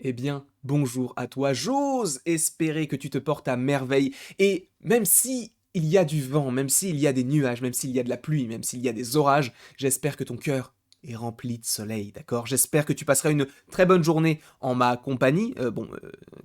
Eh bien, bonjour à toi. J'ose espérer que tu te portes à merveille. Et même si il y a du vent, même s'il y a des nuages, même s'il y a de la pluie, même s'il y a des orages, j'espère que ton cœur est rempli de soleil, d'accord? J'espère que tu passeras une très bonne journée en ma compagnie.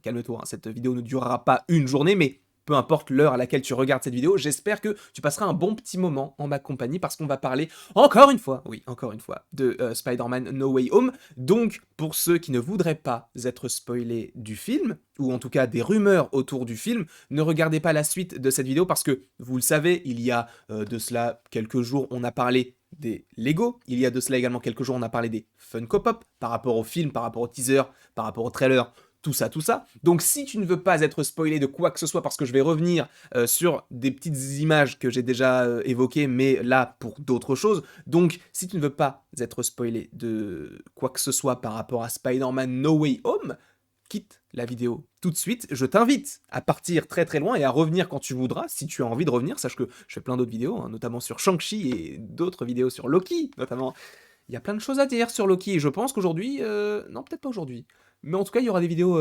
Calme-toi, hein, cette vidéo ne durera pas une journée, mais peu importe l'heure à laquelle tu regardes cette vidéo, j'espère que tu passeras un bon petit moment en ma compagnie parce qu'on va parler encore une fois, oui, encore une fois, de Spider-Man No Way Home. Donc, pour ceux qui ne voudraient pas être spoilés du film, ou en tout cas des rumeurs autour du film, ne regardez pas la suite de cette vidéo parce que, vous le savez, il y a de cela quelques jours, on a parlé des Lego, il y a de cela également quelques jours, on a parlé des Funko Pop, par rapport au film, par rapport au teaser, par rapport au trailer, tout ça, tout ça. Donc si tu ne veux pas être spoilé de quoi que ce soit, parce que je vais revenir sur des petites images que j'ai déjà évoquées, mais là pour d'autres choses, donc si tu ne veux pas être spoilé de quoi que ce soit par rapport à Spider-Man No Way Home, quitte la vidéo tout de suite. Je t'invite à partir très très loin et à revenir quand tu voudras, si tu as envie de revenir. Sache que je fais plein d'autres vidéos, hein, notamment sur Shang-Chi et d'autres vidéos sur Loki, notamment. Il y a plein de choses à dire sur Loki et je pense qu'aujourd'hui, non peut-être pas aujourd'hui, mais en tout cas il y aura des vidéos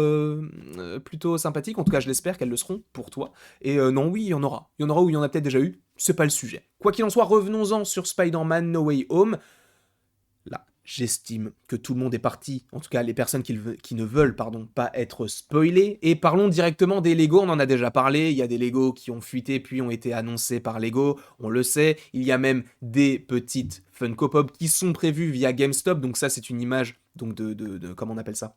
plutôt sympathiques, en tout cas je l'espère qu'elles le seront pour toi. Et non oui, il y en aura. Il y en aura ou il y en a peut-être déjà eu, c'est pas le sujet. Quoi qu'il en soit, revenons-en sur Spider-Man No Way Home. Là, j'estime que tout le monde est parti, en tout cas les personnes qui ne veulent pas être spoilées, et parlons directement des Lego, on en a déjà parlé, il y a des Lego qui ont fuité puis ont été annoncés par Lego, on le sait, il y a même des petites Funko Pop qui sont prévues via GameStop, donc ça c'est une image donc comment on appelle ça,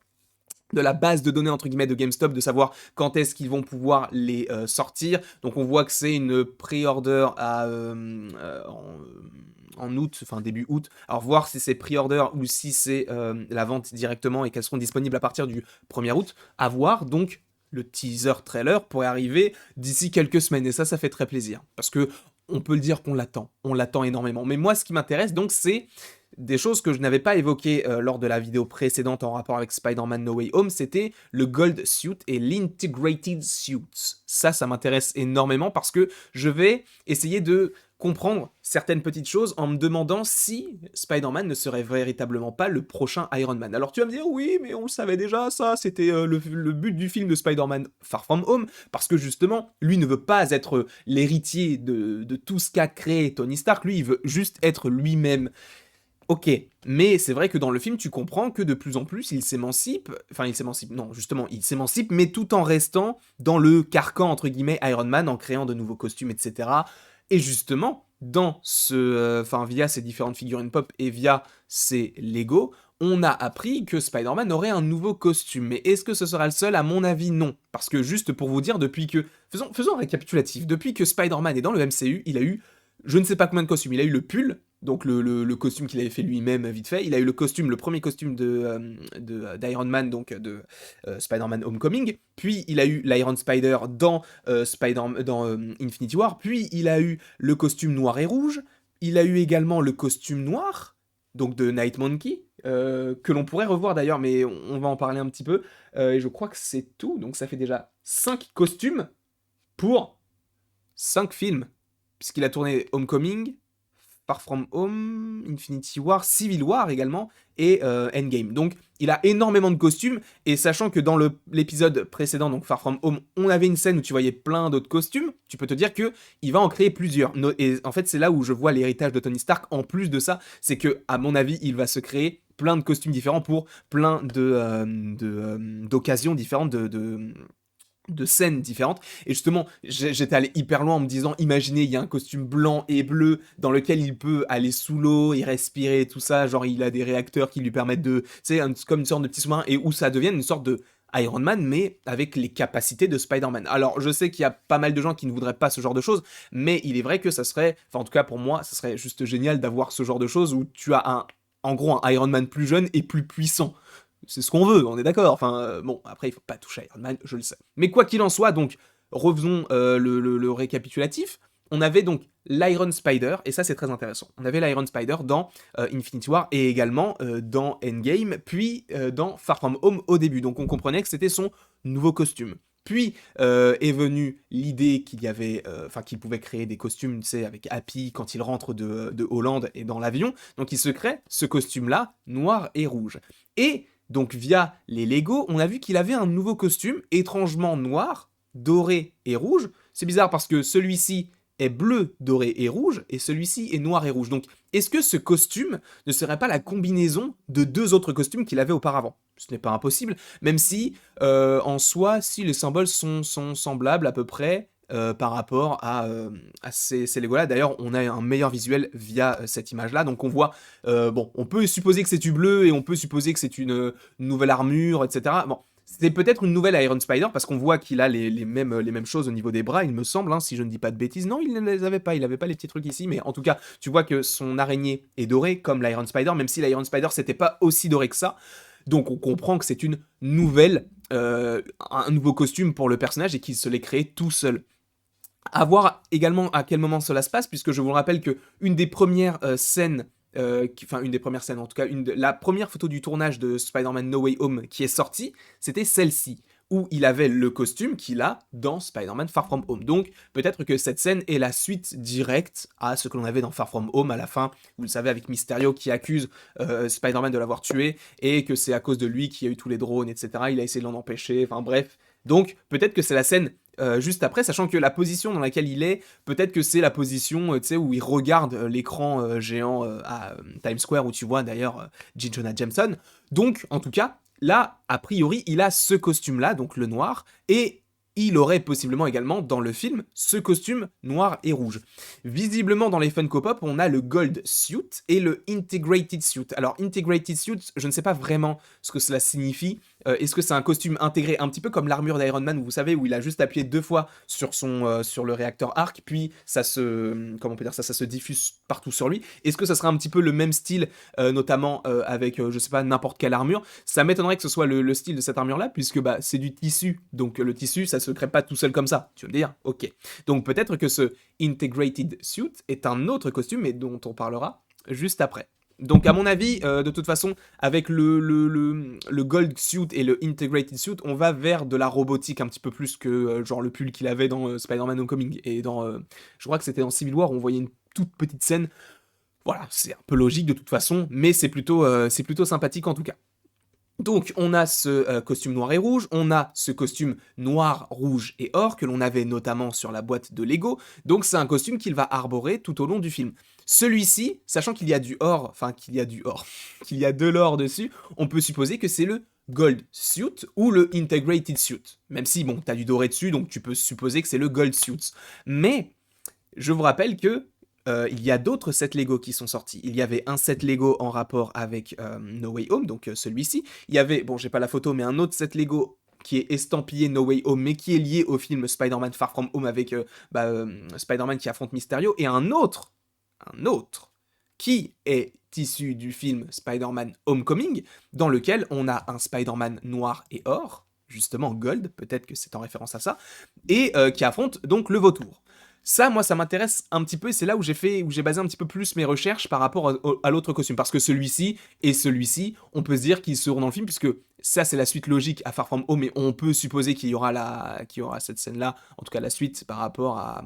de la base de données entre guillemets de GameStop, de savoir quand est-ce qu'ils vont pouvoir les sortir. Donc on voit que c'est une pré-order en août, enfin début août. Alors voir si c'est pre-order ou si c'est la vente directement et qu'elles seront disponibles à partir du 1er août, à voir. Donc le teaser trailer pourrait arriver d'ici quelques semaines et ça fait très plaisir parce que on peut le dire qu'on l'attend, on l'attend énormément. Mais moi ce qui m'intéresse donc c'est des choses que je n'avais pas évoquées lors de la vidéo précédente en rapport avec Spider-Man No Way Home, c'était le Gold Suit et l'Integrated Suits. Ça m'intéresse énormément parce que je vais essayer de comprendre certaines petites choses en me demandant si Spider-Man ne serait véritablement pas le prochain Iron Man. Alors tu vas me dire, oui, mais on le savait déjà, ça, c'était le but du film de Spider-Man Far From Home, parce que justement, lui ne veut pas être l'héritier de tout ce qu'a créé Tony Stark, lui, il veut juste être lui-même. Ok, mais c'est vrai que dans le film, tu comprends que de plus en plus, il s'émancipe, enfin il s'émancipe, non, justement, il s'émancipe, mais tout en restant dans le carcan, entre guillemets, Iron Man, en créant de nouveaux costumes, etc. Et justement, dans via ces différentes figurines pop et via ces Lego, on a appris que Spider-Man aurait un nouveau costume. Mais est-ce que ce sera le seul? À mon avis, non. Parce que juste pour vous dire, faisons un récapitulatif. Depuis que Spider-Man est dans le MCU, il a eu je ne sais pas combien de costumes. Il a eu le pull, donc le costume qu'il avait fait lui-même vite fait. Il a eu le premier costume d'Iron Man, donc de Spider-Man Homecoming. Puis il a eu l'Iron Spider dans Infinity War. Puis il a eu le costume noir et rouge. Il a eu également le costume noir, donc de Night Monkey, que l'on pourrait revoir d'ailleurs, mais on va en parler un petit peu. Et je crois que c'est tout. Donc ça fait déjà 5 costumes pour 5 films puisqu'il a tourné Homecoming, Far From Home, Infinity War, Civil War également, et Endgame. Donc il a énormément de costumes, et sachant que dans l'épisode précédent, donc Far From Home, on avait une scène où tu voyais plein d'autres costumes, tu peux te dire que il va en créer plusieurs. Et en fait, c'est là où je vois l'héritage de Tony Stark. En plus de ça, c'est que, à mon avis, il va se créer plein de costumes différents pour plein d'occasions différentes, de scènes différentes. Et justement, j'étais allé hyper loin en me disant, imaginez, il y a un costume blanc et bleu dans lequel il peut aller sous l'eau et respirer, tout ça. Genre, il a des réacteurs qui lui permettent de, tu sais, comme une sorte de petit sous-marin, et où ça devienne une sorte de Iron Man, mais avec les capacités de Spider-Man. Alors, je sais qu'il y a pas mal de gens qui ne voudraient pas ce genre de choses, mais il est vrai que ça serait, enfin, en tout cas pour moi, ça serait juste génial d'avoir ce genre de choses où tu as en gros, un Iron Man plus jeune et plus puissant. C'est ce qu'on veut, on est d'accord. Enfin, bon, après, il faut pas toucher à Iron Man, je le sais. Mais quoi qu'il en soit, donc, refaisons le récapitulatif. On avait donc l'Iron Spider, et ça c'est très intéressant. On avait l'Iron Spider dans Infinity War et également dans Endgame, puis dans Far From Home au début. Donc on comprenait que c'était son nouveau costume. Puis est venue l'idée qu'il y avait, qu'il pouvait créer des costumes, tu sais, avec Happy quand il rentre de Hollande et dans l'avion. Donc il se crée ce costume-là, noir et rouge. Et donc via les Lego, on a vu qu'il avait un nouveau costume, étrangement noir, doré et rouge. C'est bizarre parce que celui-ci est bleu, doré et rouge, et celui-ci est noir et rouge. Donc, est-ce que ce costume ne serait pas la combinaison de deux autres costumes qu'il avait auparavant? Ce n'est pas impossible, même si, en soi, si les symboles sont semblables à peu près, par rapport à ces Lego-là. D'ailleurs, on a un meilleur visuel via cette image-là, donc on voit, bon, on peut supposer que c'est du bleu, et on peut supposer que c'est une nouvelle armure, etc. Bon, c'est peut-être une nouvelle Iron Spider, parce qu'on voit qu'il a les mêmes choses au niveau des bras, il me semble, hein, si je ne dis pas de bêtises. Non, il ne les avait pas, il avait pas les petits trucs ici, mais en tout cas, tu vois que son araignée est dorée, comme l'Iron Spider, même si l'Iron Spider, c'était pas aussi doré que ça. Donc on comprend que c'est une nouvelle, un nouveau costume pour le personnage, et qu'il se l'est créé tout seul. À voir également à quel moment cela se passe, puisque je vous rappelle que une des premières scènes, enfin une des premières scènes en tout cas, la première photo du tournage de Spider-Man No Way Home qui est sortie, c'était celle-ci, où il avait le costume qu'il a dans Spider-Man Far From Home. Donc peut-être que cette scène est la suite directe à ce que l'on avait dans Far From Home à la fin, vous le savez, avec Mysterio qui accuse Spider-Man de l'avoir tué, et que c'est à cause de lui qu'il y a eu tous les drones, etc. Il a essayé de l'en empêcher, enfin bref. Donc peut-être que c'est la scène juste après, sachant que la position dans laquelle il est, peut-être que c'est la position tu sais, où il regarde l'écran géant à Times Square, où tu vois d'ailleurs J. Jonah Jameson. Donc, en tout cas, là, a priori, il a ce costume-là, donc le noir, et il aurait possiblement également dans le film ce costume noir et rouge. Visiblement dans les Funko Pop, on a le Gold Suit et le Integrated Suit. Alors Integrated Suit, je ne sais pas vraiment ce que cela signifie. Est-ce que c'est un costume intégré, un petit peu comme l'armure d'Iron Man, vous savez, où il a juste appuyé 2 fois sur sur le réacteur arc, puis ça se, comment on peut dire ça se diffuse partout sur lui. Est-ce que ça sera un petit peu le même style, notamment avec, je sais pas, n'importe quelle armure? Ça m'étonnerait que ce soit le style de cette armure-là, puisque bah, c'est du tissu, donc le tissu, ça se crée pas tout seul comme ça. Tu veux me dire? Ok. Donc peut-être que ce Integrated Suit est un autre costume, et dont on parlera juste après. Donc à mon avis, de toute façon, avec le Gold Suit et le Integrated Suit, on va vers de la robotique un petit peu plus que genre le pull qu'il avait dans Spider-Man Homecoming. Et dans, je crois que c'était dans Civil War, où on voyait une toute petite scène. Voilà, c'est un peu logique de toute façon, mais c'est plutôt sympathique en tout cas. Donc on a ce costume noir et rouge, on a ce costume noir, rouge et or que l'on avait notamment sur la boîte de Lego, donc c'est un costume qu'il va arborer tout au long du film. Celui-ci, sachant qu'il y a du or, enfin qu'il y a du or, qu'il y a de l'or dessus, on peut supposer que c'est le Gold Suit ou le Integrated Suit. Même si, bon, t'as du doré dessus, donc tu peux supposer que c'est le Gold Suit. Mais, je vous rappelle que il y a d'autres sets Lego qui sont sortis. Il y avait un set Lego en rapport avec No Way Home, donc celui-ci. Il y avait, bon, j'ai pas la photo, mais un autre set Lego qui est estampillé No Way Home, mais qui est lié au film Spider-Man Far From Home avec Spider-Man qui affronte Mysterio, et un autre, qui est issu du film Spider-Man Homecoming, dans lequel on a un Spider-Man noir et or, justement Gold, peut-être que c'est en référence à ça, et qui affronte donc le vautour. Ça, moi, ça m'intéresse un petit peu, et c'est là où j'ai basé un petit peu plus mes recherches par rapport à l'autre costume, parce que celui-ci et celui-ci, on peut se dire qu'ils seront dans le film, puisque ça, c'est la suite logique à Far From Home, mais on peut supposer qu'il y aura cette scène-là, en tout cas la suite par rapport à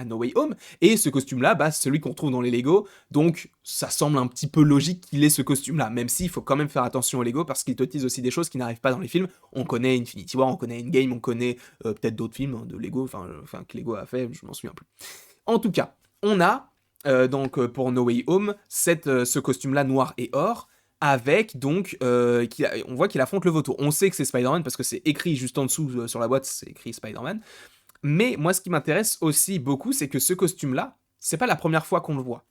No Way Home, et ce costume-là, bah, c'est celui qu'on trouve dans les Lego, donc ça semble un petit peu logique qu'il ait ce costume-là, même s'il faut quand même faire attention aux Lego, parce qu'ils te disent aussi des choses qui n'arrivent pas dans les films. On connaît Infinity War, on connaît Endgame, on connaît peut-être d'autres films hein, de Lego, enfin que Lego a fait, je m'en souviens plus. En tout cas, on a donc pour No Way Home ce costume-là noir et or, avec donc, on voit qu'il affronte le vautour. On sait que c'est Spider-Man parce que c'est écrit juste en dessous sur la boîte, c'est écrit Spider-Man. Mais moi, ce qui m'intéresse aussi beaucoup, c'est que ce costume-là, c'est pas la première fois qu'on le voit.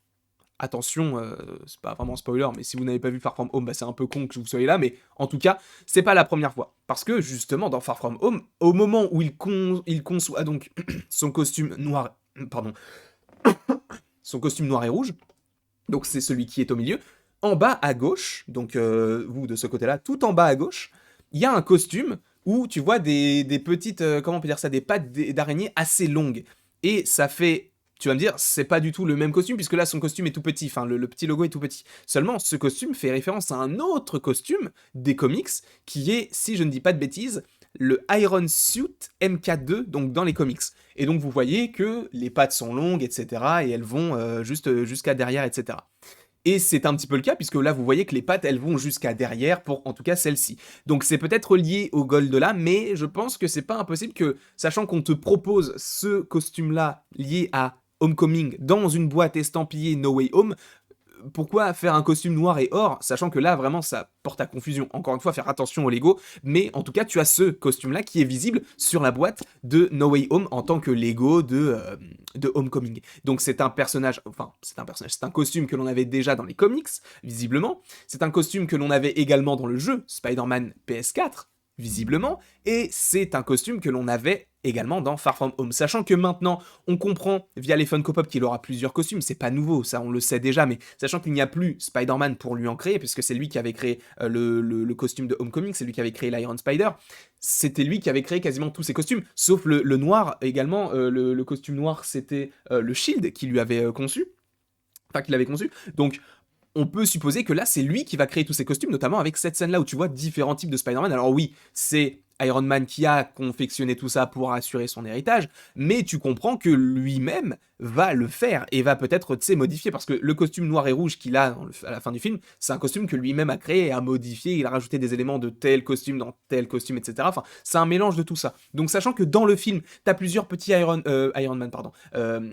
Attention, c'est pas vraiment spoiler, mais si vous n'avez pas vu Far From Home, bah c'est un peu con que vous soyez là, mais en tout cas, c'est pas la première fois. Parce que justement, dans Far From Home, au moment où il conçoit donc son costume noir, pardon, son costume noir et rouge, donc c'est celui qui est au milieu, en bas à gauche, donc vous de ce côté-là, tout en bas à gauche, il y a un costume où tu vois des petites, comment on peut dire ça, des pattes d'araignée assez longues. Et ça fait, tu vas me dire, c'est pas du tout le même costume, puisque là son costume est tout petit, enfin le petit logo est tout petit. Seulement, ce costume fait référence à un autre costume des comics, qui est, si je ne dis pas de bêtises, le Iron Suit MK2, donc dans les comics. Et donc vous voyez que les pattes sont longues, etc., et elles vont juste jusqu'à derrière, etc. Et c'est un petit peu le cas, puisque là, vous voyez que les pattes, elles vont jusqu'à derrière, pour en tout cas celle-ci. Donc c'est peut-être lié au gold là, mais je pense que c'est pas impossible que, sachant qu'on te propose ce costume-là lié à Homecoming dans une boîte estampillée No Way Home, pourquoi faire un costume noir et or, sachant que là, vraiment, ça porte à confusion. Encore une fois, faire attention au Lego, mais en tout cas, tu as ce costume-là qui est visible sur la boîte de No Way Home en tant que Lego de Homecoming. Donc c'est un personnage, enfin, c'est un costume que l'on avait déjà dans les comics, visiblement. C'est un costume que l'on avait également dans le jeu Spider-Man PS4, visiblement, et c'est un costume que l'on avait également dans Far From Home. Sachant que maintenant, on comprend via les Funko Pop qu'il aura plusieurs costumes, c'est pas nouveau, ça on le sait déjà, mais sachant qu'il n'y a plus Spider-Man pour lui en créer, puisque c'est lui qui avait créé le costume de Homecoming, c'est lui qui avait créé l'Iron Spider, c'était lui qui avait créé quasiment tous ses costumes, sauf le noir également, le costume noir c'était le Shield qui lui avait conçu, enfin qu'il avait conçu, donc on peut supposer que là, c'est lui qui va créer tous ces costumes, notamment avec cette scène-là où tu vois différents types de Spider-Man. Alors oui, c'est Iron Man qui a confectionné tout ça pour assurer son héritage, mais tu comprends que lui-même va le faire et va peut-être, tu sais, modifier, parce que le costume noir et rouge qu'il a à la fin du film, c'est un costume que lui-même a créé et a modifié, il a rajouté des éléments de tel costume dans tel costume, etc. Enfin, c'est un mélange de tout ça. Donc sachant que dans le film, t'as plusieurs petits Iron Man, pardon,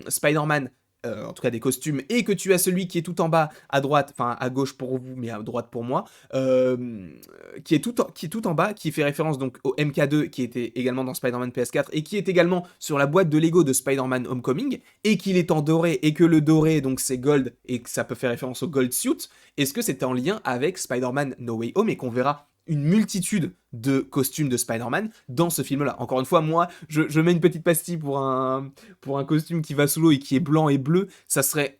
Spider-Man, en tout cas des costumes, et que tu as celui qui est tout en bas à droite, enfin à gauche pour vous, mais à droite pour moi, qui est tout en bas, qui fait référence donc au MK2 qui était également dans Spider-Man PS4 et qui est également sur la boîte de Lego de Spider-Man Homecoming, et qu'il est en doré, et que le doré donc c'est gold, et que ça peut faire référence au gold suit. Est-ce que c'était en lien avec Spider-Man No Way Home et qu'on verra une multitude de costumes de Spider-Man dans ce film-là. Encore une fois, moi, je mets une petite pastille pour un costume qui va sous l'eau et qui est blanc et bleu, ça serait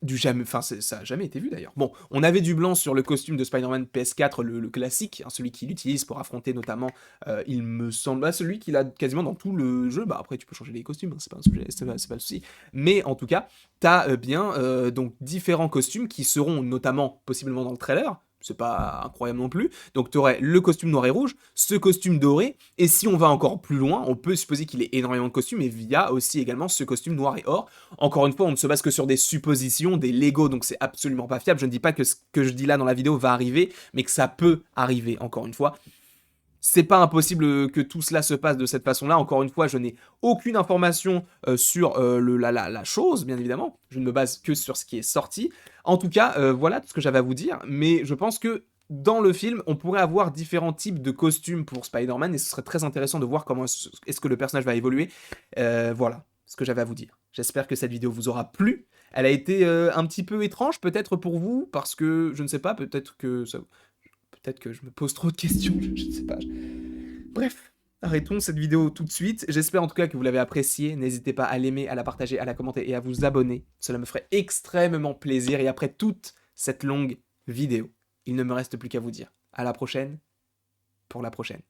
du jamais... Enfin, ça a jamais été vu, d'ailleurs. Bon, on avait du blanc sur le costume de Spider-Man PS4, le classique, hein, celui qu'il utilise pour affronter notamment, il me semble, celui qu'il a quasiment dans tout le jeu. Bah après, tu peux changer les costumes, hein, c'est pas un sujet, c'est pas le souci. Mais en tout cas, t'as bien donc différents costumes qui seront notamment, possiblement dans le trailer, c'est pas incroyable non plus. Donc tu aurais le costume noir et rouge, ce costume doré, et si on va encore plus loin, on peut supposer qu'il ait énormément de costumes, et via aussi également ce costume noir et or. Encore une fois, on ne se base que sur des suppositions, des Lego, donc c'est absolument pas fiable. Je ne dis pas que ce que je dis là dans la vidéo va arriver, mais que ça peut arriver, encore une fois. C'est pas impossible que tout cela se passe de cette façon-là. Encore une fois, je n'ai aucune information sur la chose, bien évidemment. Je ne me base que sur ce qui est sorti. En tout cas, voilà tout ce que j'avais à vous dire. Mais je pense que dans le film, on pourrait avoir différents types de costumes pour Spider-Man. Et ce serait très intéressant de voir comment est-ce que le personnage va évoluer. Voilà ce que j'avais à vous dire. J'espère que cette vidéo vous aura plu. Elle a été un petit peu étrange peut-être pour vous, parce que, je ne sais pas, peut-être que ça... Peut-être que je me pose trop de questions, je ne sais pas. Bref, arrêtons cette vidéo tout de suite. J'espère en tout cas que vous l'avez appréciée. N'hésitez pas à l'aimer, à la partager, à la commenter et à vous abonner. Cela me ferait extrêmement plaisir. Et après toute cette longue vidéo, il ne me reste plus qu'à vous dire à la prochaine pour la prochaine.